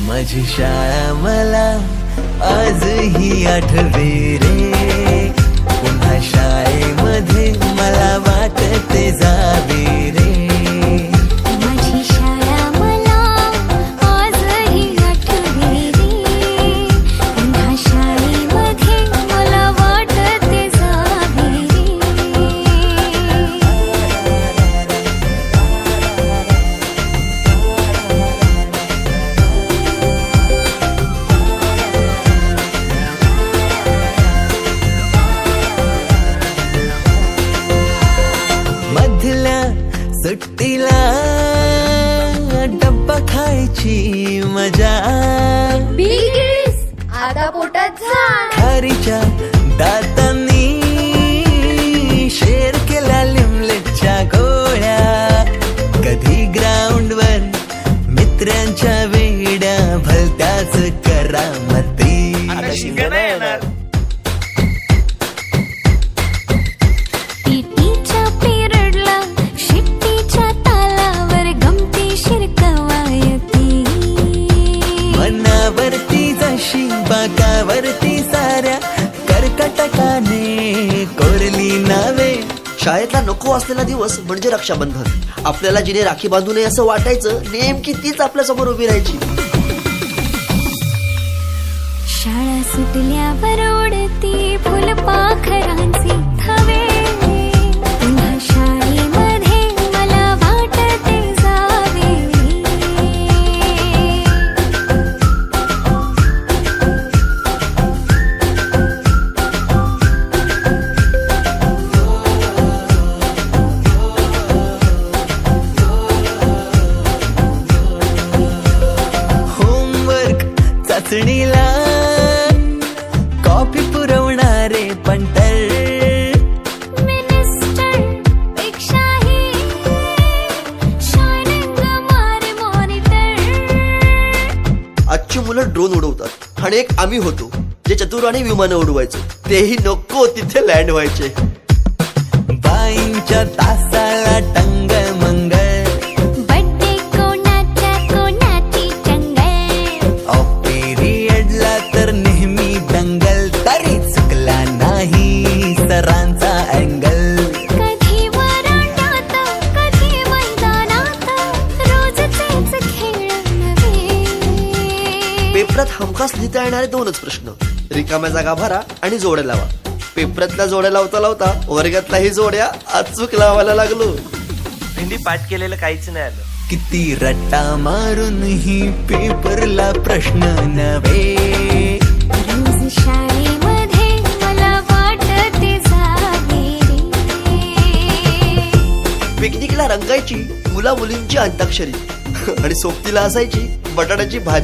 माझी शाळा मला आजही आठवे रे, पुन्हा शाळेमध्ये मला वाटते जावे रे. माझी शाळा मला आजही आठवे रे, पुन्हा शाळेमध्ये मला वाटते जावे रे. मधल्या सुट्टीला डब्बा खायची मजा, बिगीस आता पोटात झाड. खारीच्या दातांनी शेर केला लिमलेटच्या गोळ्या. कधी ग्राउंडवर मित्रांच्या वेड्या भलत्याच करामती. पीटीच्या पिरियडला शिट्टीच्या तालावर गमतीशीर कवायती. मनावरती जशी बाकावरती साऱ्या कर्कटकाने कोरली नावे. शाळेतला नको असलेला दिवस म्हणजे रक्षाबंधन. आपल्याला जिने राखी बांधू नये असं वाटायचं, नेमकी तीच आपल्या समोर उभी राहायची. शाळा सुटल्यावर ओढती फुलपाखरांचे थवे, पुन्हा शाळेमध्ये मला वाटते जावे रे. होमवर्क चाचणीला कॉफी पुरवणारे पंटर. मिनिस्टर पेक्षाही शायनिंग मारे मॉनिटर. आजची मुलं ड्रोन उडवतात आणि एक आम्ही होतो जे चतुराने विमानं उडवायचो. तेही नको तिथे लँड व्हायचे. बाईंच्या तासाला टंग मंगळ, बड्डे कोणाच्या कोणाची चंगल. ऑफ पिरियडला तर नेहमी दंगल. तरी चुकला नाही सरांचा अँगल. कधी वरांड्यात कधी मैदानात रोजचेच खेळ नव्हे. पेपरात हमखास लिहिता येणारे दोनच प्रश्न, रिकाम्या जागा भरा आणि जोड्या लावा. पेपरातल्या जोड्या लावता लावता वर्गातल्याही जोड्या अचूक लावायला लागलो. हिंदी पाठ केलेलं काहीच नाही आलं. किती रट्टा मारून ही पेपरला प्रश्न नव्हे. रोज शाळेमध्ये मला वाटते जावे रे. पिकनिकला रंगायची मुला मुलींची अंताक्षरी आणि सोबतीला असायची बटाट्याची भाजी.